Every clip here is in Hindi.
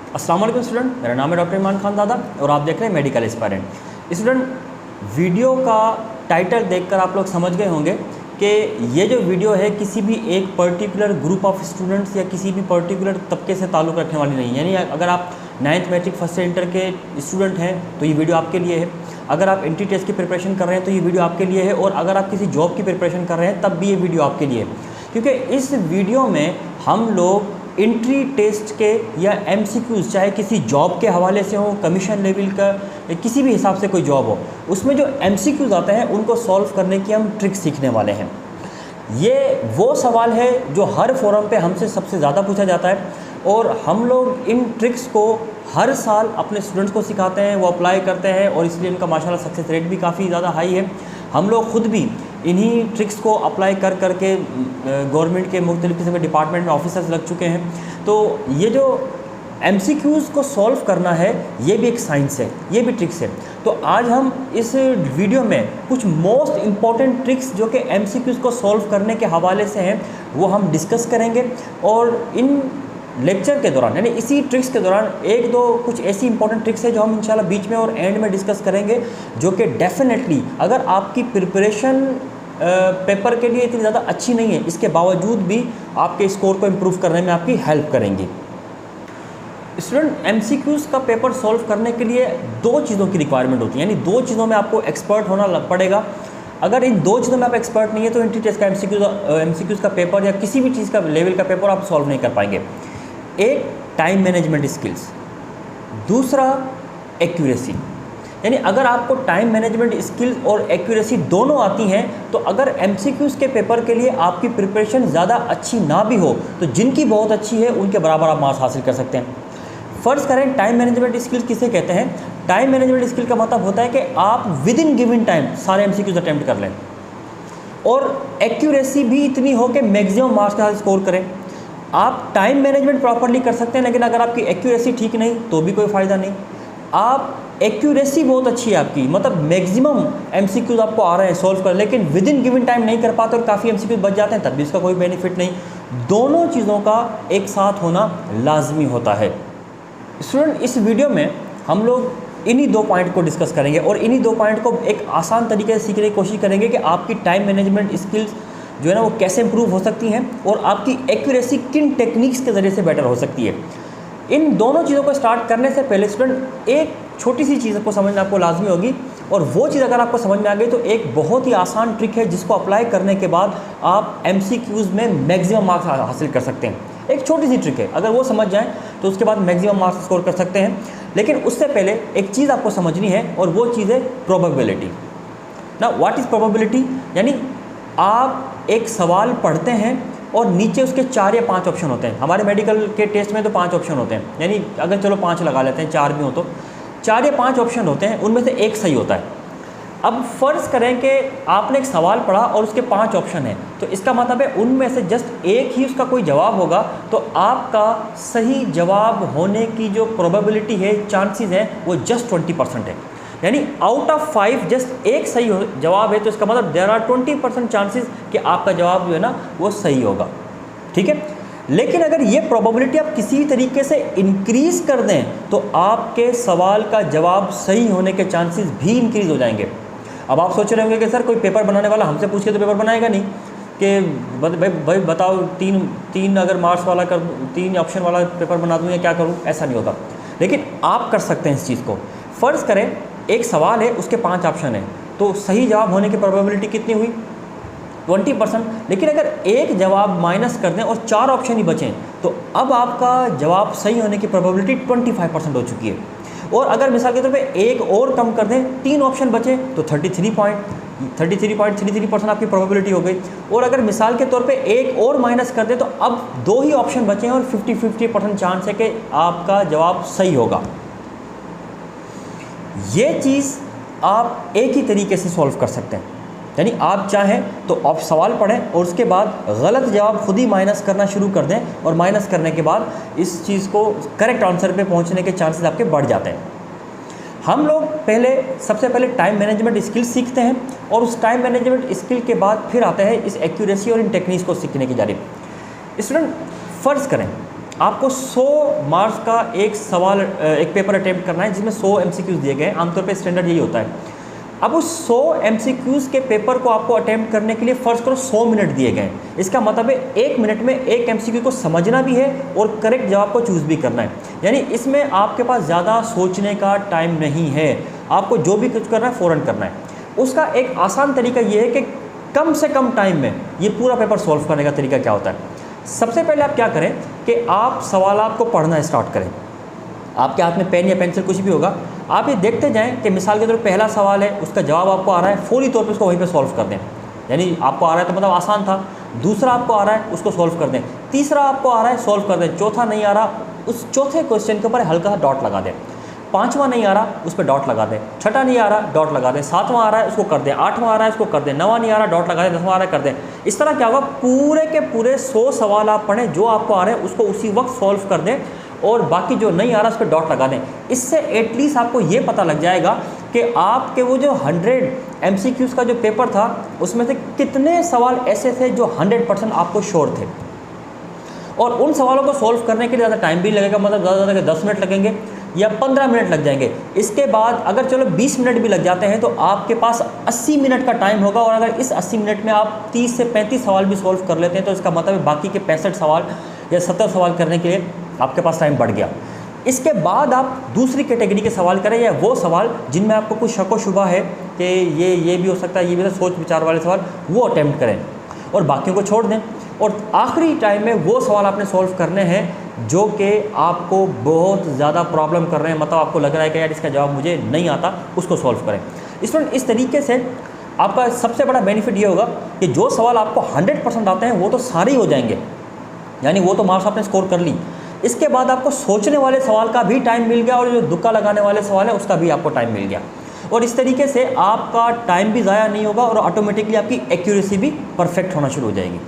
अस्सलाम वालेकुम स्टूडेंट, मेरा नाम है डॉक्टर ईमान खान दादा और आप देख रहे हैं मेडिकल एस्पायरेंट। स्टूडेंट, वीडियो का टाइटल देखकर आप लोग समझ गए होंगे कि ये जो वीडियो है किसी भी एक पर्टिकुलर ग्रुप ऑफ स्टूडेंट्स या किसी भी पर्टिकुलर तबके से ताल्लुक़ रखने वाली नहीं है। यानी अगर आप 9th matric first year inter के स्टूडेंट हैं तो ये वीडियो आपके लिए है। अगर आप एंट्री टेस्ट की प्रिपरेशन कर रहे हैं तो ये वीडियो आपके लिए है, और अगर आप किसी जॉब की प्रिपरेशन कर रहे हैं तब भी ये वीडियो आपके लिए है। क्योंकि इस वीडियो में हम लोग एंट्री टेस्ट के या MCQs, चाहे किसी जॉब के हवाले से हो, कमीशन लेवल का, किसी भी हिसाब से कोई जॉब हो, उसमें जो MCQs आते हैं उनको सॉल्व करने की हम ट्रिक्स सीखने वाले हैं। ये वो सवाल है जो हर फोरम पे हमसे सबसे ज़्यादा पूछा जाता है, और हम लोग इन ट्रिक्स को हर साल अपने स्टूडेंट्स को सिखाते हैं, वो अप्लाई करते हैं, और इसलिए इनका माशाल्लाह सक्सेस रेट भी काफ़ी ज़्यादा हाई है। हम लोग ख़ुद भी इन्हीं ट्रिक्स को अप्लाई कर करके गवर्नमेंट के मुख्तलिफ़ किस्म के डिपार्टमेंट में ऑफिसर्स लग चुके हैं। तो ये जो MCQs को सॉल्व करना है ये भी एक साइंस है, ये भी ट्रिक्स है। तो आज हम इस वीडियो में कुछ मोस्ट इम्पॉर्टेंट ट्रिक्स जो कि MCQs को सॉल्व करने के हवाले से हैं वो हम डिस्कस करेंगे, और इन लेक्चर के दौरान यानी इसी ट्रिक्स के दौरान एक दो कुछ ऐसी इंपॉर्टेंट ट्रिक्स है जो हम इंशाल्लाह बीच में और एंड में डिस्कस करेंगे, जो कि डेफिनेटली अगर आपकी प्रिपरेशन पेपर के लिए इतनी ज़्यादा अच्छी नहीं है, इसके बावजूद भी आपके स्कोर को इम्प्रूव करने में आपकी हेल्प करेंगी। स्टूडेंट, MCQs का पेपर सॉल्व करने के लिए दो चीज़ों की रिक्वायरमेंट होती है, यानी दो चीज़ों में आपको एक्सपर्ट होना पड़ेगा। अगर इन दो चीज़ों में आप एक्सपर्ट नहीं है तो एंट्री टेस्ट का MCQs का पेपर या किसी भी चीज़ का लेवल का पेपर आप सॉल्व नहीं कर पाएंगे। एक, टाइम मैनेजमेंट स्किल्स, दूसरा एक्यूरेसी। यानी अगर आपको टाइम मैनेजमेंट स्किल्स और एक्यूरेसी दोनों आती हैं तो अगर MCQs के पेपर के लिए आपकी प्रिपरेशन ज़्यादा अच्छी ना भी हो तो जिनकी बहुत अच्छी है उनके बराबर आप मार्क्स हासिल कर सकते हैं। फ़र्ज़ करें, टाइम मैनेजमेंट स्किल्स किसे कहते हैं? टाइम मैनेजमेंट स्किल का मतलब होता है कि आप विद इन गिवन टाइम सारे MCQs अटैम्प्ट कर लें, और एक्यूरेसी भी इतनी हो कि मैक्सिमम मार्क्स के साथ स्कोर करें। आप टाइम मैनेजमेंट प्रॉपरली कर सकते हैं, लेकिन अगर आपकी एक्यूरेसी ठीक नहीं तो भी कोई फ़ायदा नहीं। आप एक्यूरेसी बहुत अच्छी है आपकी, मतलब मैक्सिमम MCQs आपको आ रहे हैं सॉल्व कर, लेकिन विद इन गिवन टाइम नहीं कर पाते और काफ़ी MCQs बच जाते हैं, तब भी इसका कोई बेनिफिट नहीं। दोनों चीज़ों का एक साथ होना लाजमी होता है। स्टूडेंट, इस वीडियो में हम लोग इन्हीं दो पॉइंट को डिस्कस करेंगे, और इन्हीं दो पॉइंट को एक आसान तरीके से सीखने की कोशिश करेंगे कि आपकी टाइम मैनेजमेंट स्किल्स जो है ना वो कैसे इंप्रूव हो सकती हैं, और आपकी एक्यूरेसी किन टेक्निक्स के ज़रिए से बेटर हो सकती है। इन दोनों चीज़ों को स्टार्ट करने से पहले स्टूडेंट एक छोटी सी चीज़ को समझना आपको लाजमी होगी, और वो चीज़ अगर आपको समझ में आ गई तो एक बहुत ही आसान ट्रिक है जिसको अप्लाई करने के बाद आप MCQs में मैक्सिमम मार्क्स हासिल कर सकते हैं। एक छोटी सी ट्रिक है, अगर वो समझ जाएं तो उसके बाद मैक्सिमम मार्क्स स्कोर कर सकते हैं। लेकिन उससे पहले एक चीज़ आपको समझनी है, और वो चीज़ है प्रोबेबिलिटी। ना, व्हाट इज़ प्रोबेबिलिटी? यानी आप एक सवाल पढ़ते हैं और नीचे उसके 4 या 5 ऑप्शन होते हैं। हमारे मेडिकल के टेस्ट में तो 5 ऑप्शन होते हैं, यानी अगर चलो 5 लगा लेते हैं, 4 भी हो तो 4 या 5 ऑप्शन होते हैं, उनमें से एक सही होता है। अब फ़र्ज़ करें कि आपने एक सवाल पढ़ा और उसके 5 ऑप्शन हैं, तो इसका मतलब है उनमें से जस्ट एक ही उसका कोई जवाब होगा, तो आपका सही जवाब होने की जो प्रोबेबिलिटी है, चांसेस हैं, वो जस्ट 20% है। यानी आउट ऑफ 5 जस्ट एक सही जवाब है, तो इसका मतलब देयर आर 20% चांसेस कि आपका जवाब जो है ना वो सही होगा। ठीक है, लेकिन अगर ये प्रोबेबिलिटी आप किसी तरीके से इंक्रीज़ कर दें तो आपके सवाल का जवाब सही होने के चांसेस भी इंक्रीज़ हो जाएंगे। अब आप सोच रहे होंगे कि सर कोई पेपर बनाने वाला हमसे पूछ के तो पेपर बनाएगा नहीं, कि भाई बताओ तीन अगर मार्क्स वाला 3 ऑप्शन वाला पेपर बना दूँ या क्या करूँ? ऐसा नहीं होता, लेकिन आप कर सकते हैं इस चीज़ को। फ़र्ज़ करें एक सवाल है, उसके 5 ऑप्शन हैं, तो सही जवाब होने की प्रोबेबिलिटी कितनी हुई? 20%। लेकिन अगर एक जवाब माइनस कर दें और 4 ऑप्शन ही बचें तो अब आपका जवाब सही होने की प्रोबेबिलिटी 25% हो चुकी है। और अगर मिसाल के तौर पे एक और कम कर दें, 3 ऑप्शन बचे तो 33.33% आपकी प्रोबेबिलिटी हो गई। और अगर मिसाल के तौर पे एक और माइनस कर दें तो अब 2 ही ऑप्शन बचे हैं और 50% चांस है कि आपका जवाब सही होगा। ये चीज़ आप एक ही तरीके से सॉल्व कर सकते हैं, यानी आप चाहें तो आप सवाल पढ़ें और उसके बाद गलत जवाब खुद ही माइनस करना शुरू कर दें, और माइनस करने के बाद इस चीज़ को करेक्ट आंसर पे पहुंचने के चांसेस आपके बढ़ जाते हैं। हम लोग सबसे पहले टाइम मैनेजमेंट स्किल सीखते हैं, और उस टाइम मैनेजमेंट स्किल के बाद फिर आते हैं इस एक्यूरेसी और इन टेक्निक्स को सीखने की जानिब। स्टूडेंट, फ़र्ज़ करें आपको 100 मार्क्स का एक सवाल एक पेपर अटेम्प्ट करना है जिसमें 100 MCQs दिए गए हैं। आमतौर पे स्टैंडर्ड यही होता है। अब उस 100 MCQs के पेपर को आपको अटेम्प्ट करने के लिए फर्स्ट करो 100 मिनट दिए गए हैं। इसका मतलब है 1 मिनट में एक MCQ को समझना भी है और करेक्ट जवाब को चूज़ भी करना है। यानी इसमें आपके पास ज़्यादा सोचने का टाइम नहीं है, आपको जो भी कुछ करना है फ़ौरन करना है। उसका एक आसान तरीका ये है कि कम से कम टाइम में ये पूरा पेपर सॉल्व करने का तरीका क्या होता है। सबसे पहले आप क्या करें कि आप सवालात को पढ़ना स्टार्ट करें। आपके हाथ में पेन या पेंसिल कुछ भी होगा, आप ये देखते जाएं कि मिसाल के तौर पर पहला सवाल है, उसका जवाब आपको आ रहा है, फौरी तौर पे उसको वहीं पे सॉल्व कर दें। यानी आपको आ रहा है तो मतलब आसान था। दूसरा आपको आ रहा है, उसको सॉल्व कर दें। तीसरा आपको आ रहा है, सॉल्व कर दें। चौथा नहीं आ रहा, उस चौथे क्वेश्चन के ऊपर हल्का सा डॉट लगा दें। पाँचवां नहीं आ रहा, उस पर डॉट लगा दें। छठा नहीं आ रहा, डॉट लगा दें। सातवां आ रहा है, उसको कर दें। आठवां आ रहा है, उसको कर दें। नवां नहीं आ रहा, डॉट लगा दें। 10वां आ रहा है, कर दें। इस तरह क्या होगा, पूरे के पूरे 100 सवाल आप पढ़ें, जो आपको आ रहे हैं उसको उसी वक्त सॉल्व कर दें और बाकी जो नहीं आ रहा उस पर डॉट लगा दें। इससे एटलीस्ट आपको ये पता लग जाएगा कि आपके वो जो 100 MCQs का जो पेपर था उसमें से कितने सवाल ऐसे थे जो 100% आपको श्योर थे। और उन सवालों को सॉल्व करने के लिए ज़्यादा टाइम भी लगेगा, मतलब ज़्यादा ज़्यादा 10 मिनट लगेंगे या 15 मिनट लग जाएंगे। इसके बाद अगर चलो 20 मिनट भी लग जाते हैं तो आपके पास 80 मिनट का टाइम होगा। और अगर इस 80 मिनट में आप 30 से 35 सवाल भी सॉल्व कर लेते हैं तो इसका मतलब बाकी के 65 सवाल या 70 सवाल करने के लिए आपके पास टाइम बढ़ गया। इसके बाद आप दूसरी कैटेगरी के सवाल करें, या वो सवाल जिनमें आपको कुछ शक व शुबा है कि ये भी हो सकता है, ये भी तो सोच विचार वाले सवाल, वो अटेम्प्ट करें और बाकियों को छोड़ दें। और आखिरी टाइम में वो सवाल आपने सॉल्व करने हैं जो कि आपको बहुत ज़्यादा प्रॉब्लम कर रहे हैं, मतलब आपको लग रहा है कि यार इसका जवाब मुझे नहीं आता, उसको सॉल्व करें। स्टूडेंट, इस तरीके से आपका सबसे बड़ा बेनिफिट ये होगा कि जो सवाल आपको 100% आते हैं वो तो सारे ही हो जाएंगे, यानी वो तो मार्क्स आपने स्कोर कर ली। इसके बाद आपको सोचने वाले सवाल का भी टाइम मिल गया और जो तुक्का लगाने वाले सवाल है उसका भी आपको टाइम मिल गया। और इस तरीके से आपका टाइम भी ज़ाया नहीं होगा और ऑटोमेटिकली आपकी एक्यूरेसी भी परफेक्ट होना शुरू हो जाएगी।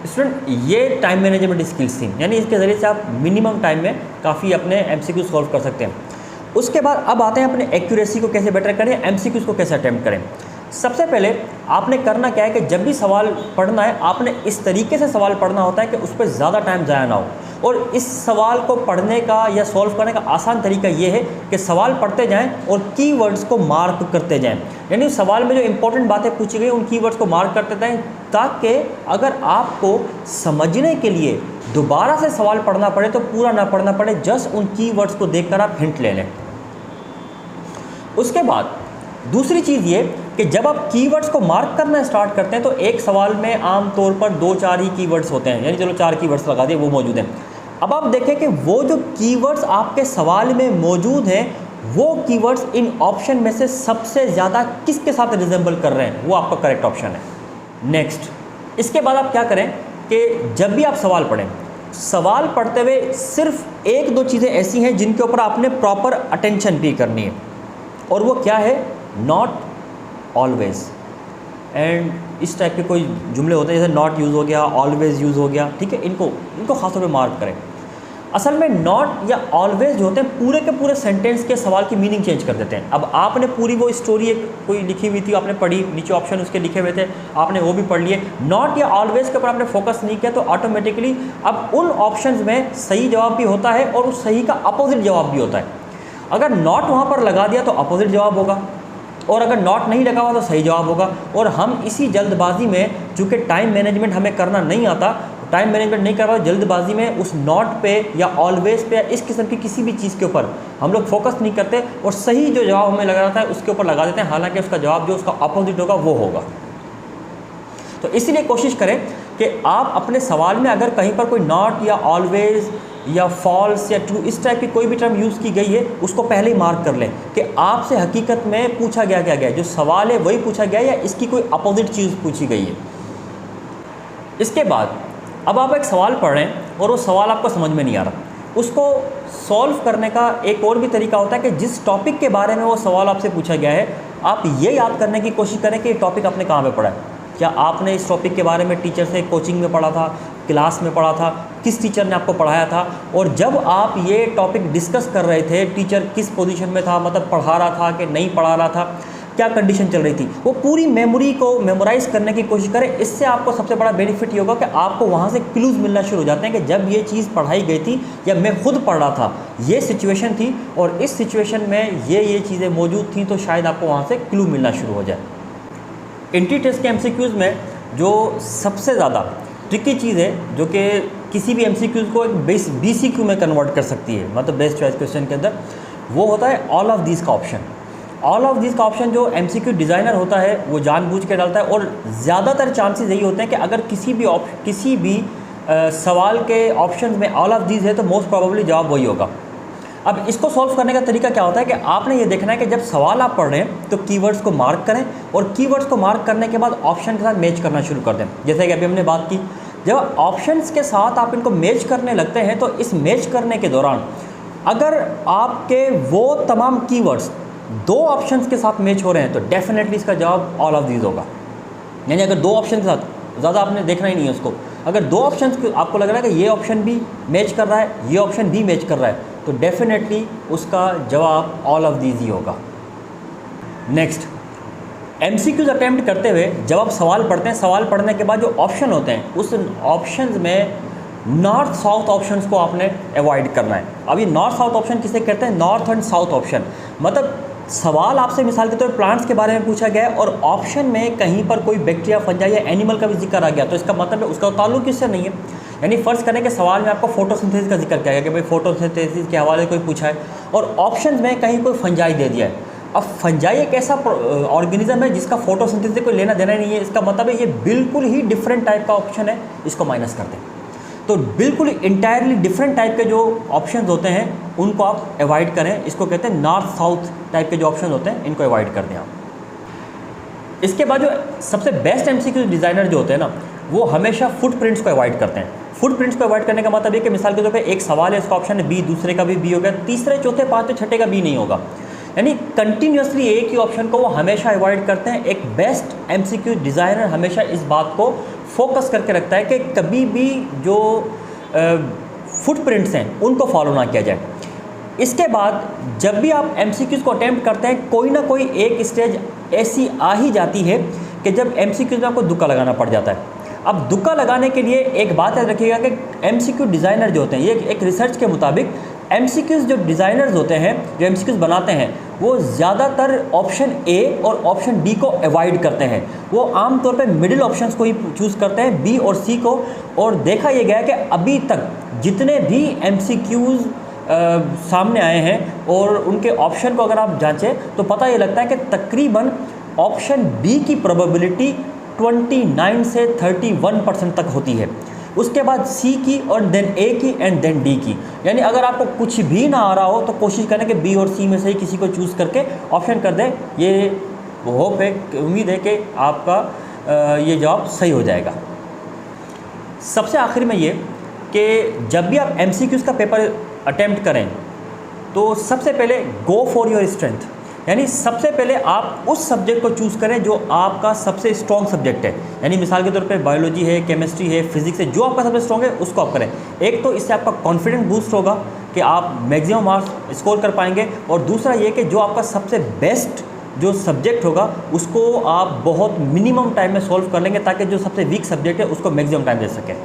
स्टूडेंट, ये टाइम मैनेजमेंट स्किल्स थी, यानी इसके ज़रिए से आप मिनिमम टाइम में काफ़ी अपने MCQ सॉल्व कर सकते हैं। उसके बाद अब आते हैं अपने एक्यूरेसी को कैसे बेटर करें, MCQs को कैसे अटेम्प्ट करें। सबसे पहले आपने करना क्या है कि जब भी सवाल पढ़ना है आपने इस तरीके से सवाल पढ़ना होता है कि उस पर ज़्यादा टाइम ज़ाया ना हो। और इस सवाल को पढ़ने का या सॉल्व करने का आसान तरीका ये है कि सवाल पढ़ते जाएं और कीवर्ड्स को मार्क करते जाएं। यानी सवाल में जो इंपॉर्टेंट बातें पूछी गई उन कीवर्ड्स को मार्क करते जाएं, ताकि अगर आपको समझने के लिए दोबारा से सवाल पढ़ना पड़े तो पूरा ना पढ़ना पड़े, जस्ट उन कीवर्ड्स को देखकर आप हिंट ले लें। उसके बाद दूसरी चीज़ ये कि जब आप कीवर्ड्स को मार्क करना स्टार्ट करते हैं तो एक सवाल में आमतौर पर 2-4 ही कीवर्ड्स होते हैं, यानी चलो 4 कीवर्ड्स लगा दिए, वो मौजूद हैं। अब आप देखें कि वो जो कीवर्ड्स आपके सवाल में मौजूद हैं वो कीवर्ड्स इन ऑप्शन में से सबसे ज़्यादा किसके साथ रिजेंबल कर रहे हैं, वो आपका करेक्ट ऑप्शन है। नेक्स्ट, इसके बाद आप क्या करें कि जब भी आप सवाल पढ़ें, सवाल पढ़ते हुए सिर्फ 1-2 चीज़ें ऐसी हैं जिनके ऊपर आपने प्रॉपर अटेंशन पे करनी है, और वो क्या है, नॉट ऑलवेज एंड इस टाइप के कोई जुमले होते हैं जैसे नॉट यूज़ हो गया, ऑलवेज यूज़ हो गया, ठीक है, इनको खासतौर पे मार्क करें। असल में नॉट या ऑलवेज जो होते हैं पूरे के पूरे सेंटेंस के सवाल की मीनिंग चेंज कर देते हैं। अब आपने पूरी वो स्टोरी एक कोई लिखी हुई थी, आपने पढ़ी, नीचे ऑप्शन उसके लिखे हुए थे, आपने वो भी पढ़ लिए, नॉट या ऑलवेज के ऊपर आपने फोकस नहीं किया तो ऑटोमेटिकली अब उन ऑप्शंस में सही जवाब भी होता है और उस सही का अपोजिट जवाब भी होता है। अगर नॉट वहाँ पर लगा दिया तो अपोजिट जवाब होगा, और अगर नॉट नहीं लगा हुआ तो सही जवाब होगा। और हम इसी जल्दबाजी में, चूँकि टाइम मैनेजमेंट हमें करना नहीं आता, टाइम मैनेजमेंट नहीं कर पाते, जल्दबाजी में उस नॉट पे या ऑलवेज पे या इस किस्म की किसी भी चीज़ के ऊपर हम लोग फोकस नहीं करते और सही जो जवाब हमें लग रहा था उसके ऊपर लगा देते हैं, हालांकि उसका जवाब जो उसका अपोजिट होगा वो होगा। तो इसीलिए कोशिश करें कि आप अपने सवाल में अगर कहीं पर कोई नॉट या ऑलवेज या फॉल्स या ट्रू इस टाइप की कोई भी टर्म यूज़ की गई है उसको पहले ही मार्क कर लें कि आपसे हकीकत में पूछा गया क्या गया, जो सवाल है वही पूछा गया या इसकी कोई अपोजिट चीज़ पूछी गई है। इसके बाद अब आप एक सवाल पढ़ रहे हैं और वो सवाल आपको समझ में नहीं आ रहा, उसको सॉल्व करने का एक और भी तरीका होता है कि जिस टॉपिक के बारे में वो सवाल आपसे पूछा गया है आप ये याद करने की कोशिश करें कि ये टॉपिक आपने कहाँ पे पढ़ा है। क्या आपने इस टॉपिक के बारे में टीचर से कोचिंग में पढ़ा था, क्लास में पढ़ा था, किस टीचर ने आपको पढ़ाया था, और जब आप ये टॉपिक डिस्कस कर रहे थे टीचर किस पोजीशन में था, मतलब पढ़ा रहा था कि नहीं पढ़ा रहा था, क्या कंडीशन चल रही थी, वो पूरी मेमोरी को मेमोराइज करने की कोशिश करें। इससे आपको सबसे बड़ा बेनिफिट ये होगा कि आपको वहाँ से क्लूज़ मिलना शुरू हो जाते हैं कि जब ये चीज़ पढ़ाई गई थी या मैं खुद पढ़ रहा था, ये सिचुएशन थी और इस सिचुएशन में ये चीज़ें मौजूद थी, तो शायद आपको वहाँ से क्लू मिलना शुरू हो जाए। एंट्री टेस्ट के एमसीक्यूज़ में जो सबसे ज़्यादा ट्रिकी चीज़ है, जो कि किसी भी एमसीक्यूज़ को एक बीसीक्यू में कन्वर्ट कर सकती है, मतलब बेस्ट चॉइस क्वेश्चन के अंदर, वो होता है ऑल ऑफ दीज का ऑप्शन। ऑल ऑफ दीज का ऑप्शन जो एमसीक्यू डिज़ाइनर होता है वो जानबूझ के डालता है, और ज़्यादातर चांसेस यही होते हैं कि अगर किसी भी सवाल के ऑप्शन में ऑल ऑफ दीज है तो मोस्ट प्रोबेबली जवाब वही होगा। अब इसको सॉल्व करने का तरीका क्या होता है कि आपने ये देखना है कि जब सवाल आप पढ़ रहे हैं तो कीवर्ड्स को मार्क करें, और कीवर्ड्स को मार्क करने के बाद ऑप्शन के साथ मैच करना शुरू कर दें। जैसे कि अभी हमने बात की, जब ऑप्शंस के साथ आप इनको मैच करने लगते हैं तो इस मैच करने के दौरान अगर आपके वो तमाम कीवर्ड्स दो ऑप्शंस के साथ मैच हो रहे हैं तो डेफिनेटली इसका जवाब ऑल ऑफ दीज होगा। यानी अगर दो ऑप्शन के साथ, ज़्यादा आपने देखना ही नहीं है उसको, अगर दो ऑप्शन आपको लग रहा है कि ये ऑप्शन भी मैच कर रहा है, ये ऑप्शन भी मैच कर रहा है, तो डेफिनेटली उसका जवाब ऑल ऑफ दीज ही होगा। नेक्स्ट, एमसीक्यूज अटेम्प्ट करते हुए जब आप सवाल पढ़ते हैं, सवाल पढ़ने के बाद जो ऑप्शन होते हैं उस ऑप्शंस में नॉर्थ साउथ ऑप्शंस को आपने अवॉइड करना है। अब ये नॉर्थ साउथ ऑप्शन किसे कहते हैं? North and south option. मतलब सवाल आपसे मिसाल के तौर पर प्लांट्स के बारे में पूछा गया है और ऑप्शन में कहीं पर कोई बैक्टीरिया, फंजाई या एनिमल का भी जिक्र आ गया, तो इसका मतलब है उसका ताल्लुक किससे नहीं है। यानी फ़र्ज़ करें कि सवाल में आपको फोटोसिंथेसिस का जिक्र किया गया कि भाई फोटोसिंथेसिस के हवाले से कोई पूछा है, और ऑप्शन में कहीं कोई फंजाई दे दिया है। अब फंजाई एक ऐसा ऑर्गेनिज्म है जिसका फोटोसिंथेसिस से कोई लेना देना नहीं है, इसका मतलब है ये बिल्कुल ही डिफरेंट टाइप का ऑप्शन है, इसको माइनस कर दें। तो बिल्कुल इंटायरली डिफरेंट टाइप के जो ऑप्शंस होते हैं उनको आप अवॉइड करें। इसको कहते हैं नॉर्थ साउथ टाइप के जो ऑप्शन होते हैं, इनको अवॉइड कर दें आप। इसके बाद जो सबसे बेस्ट एमसीक्यू डिज़ाइनर जो होते हैं ना, वो हमेशा फुटप्रिंट्स को अवॉइड करते हैं। फुटप्रिंट्स को अवॉइड करने का मतलब ये कि मिसाल के तौर पे एक सवाल है, इसका ऑप्शन है बी, दूसरे का भी बी हो गया, तीसरे चौथे पाँचवें छठे का बी नहीं होगा। यानी कंटिन्यूसली एक ही ऑप्शन को वो हमेशा अवॉइड करते हैं। एक बेस्ट एमसीक्यू डिज़ाइनर हमेशा इस बात को फोकस करके रखता है कि कभी भी जो फुटप्रिंट्स हैं उनको फॉलो ना किया जाए। इसके बाद जब भी आप एमसीक्यूज़ को अटेम्प्ट करते हैं, कोई ना कोई एक स्टेज ऐसी आ ही जाती है कि जब एमसीक्यूज़ में आपको तुक्का लगाना पड़ जाता है। अब तुक्का लगाने के लिए एक बात याद रखिएगा कि एमसीक्यू डिज़ाइनर जो होते हैं, ये एक रिसर्च के मुताबिक एमसीक्यूज़ जो डिज़ाइनर्स होते हैं, जो एमसीक्यूज़ बनाते हैं, वो ज़्यादातर ऑप्शन ए और ऑप्शन डी को अवॉइड करते हैं। वो आमतौर पे मिडिल ऑप्शंस को ही चूज़ करते हैं, बी और सी को। और देखा ये गया कि अभी तक जितने भी एमसीक्यूज़ सामने आए हैं और उनके ऑप्शन को अगर आप जांचें तो पता ये लगता है कि तकरीबन ऑप्शन बी की प्रोबेबिलिटी 29 से 31% तक होती है। उसके बाद सी की और देन ए की एंड देन डी की। यानी अगर आपको कुछ भी ना आ रहा हो तो कोशिश करें कि बी और सी में से ही किसी को चूज़ करके ऑप्शन कर दें। ये होप है, उम्मीद है कि आपका ये जवाब सही हो जाएगा। सबसे आखिर में ये कि जब भी आप एमसीक्यूज़ का पेपर अटेम्प्ट करें तो सबसे पहले गो फॉर योर स्ट्रेंथ, यानी सबसे पहले आप उस सब्जेक्ट को चूज़ करें जो आपका सबसे स्ट्रॉन्ग सब्जेक्ट है। यानी मिसाल के तौर पे बायोलॉजी है, केमिस्ट्री है, फिजिक्स है, जो आपका सबसे स्ट्रॉन्ग है उसको आप करें। एक तो इससे आपका कॉन्फिडेंस बूस्ट होगा कि आप मैक्सिमम मार्क्स स्कोर कर पाएंगे, और दूसरा ये कि जो आपका सबसे बेस्ट जो सब्जेक्ट होगा उसको आप बहुत मिनिमम टाइम में सॉल्व कर लेंगे, ताकि जो सबसे वीक सब्जेक्ट है उसको मैक्सिमम टाइम दे सकें।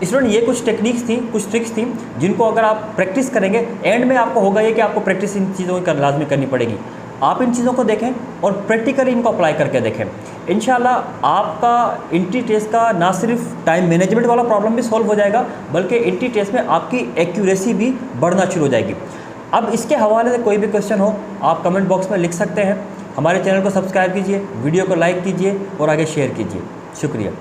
स्टूडेंट, ये कुछ टेक्निक्स थी, कुछ ट्रिक्स थी जिनको अगर आप प्रैक्टिस करेंगे, एंड में आपको होगा ये कि आपको प्रैक्टिस इन चीज़ों की लाजमी करनी पड़ेगी। आप इन चीज़ों को देखें और प्रैक्टिकली इनको अप्लाई करके देखें। इंशाल्लाह आपका एंट्री टेस्ट का ना सिर्फ टाइम मैनेजमेंट वाला प्रॉब्लम भी सॉल्व हो जाएगा, बल्कि एंट्री टेस्ट में आपकी एक्यूरेसी भी बढ़ना शुरू हो जाएगी। अब इसके हवाले से कोई भी क्वेश्चन हो आप कमेंट बॉक्स में लिख सकते हैं। हमारे चैनल को सब्सक्राइब कीजिए, वीडियो को लाइक कीजिए और आगे शेयर कीजिए। शुक्रिया।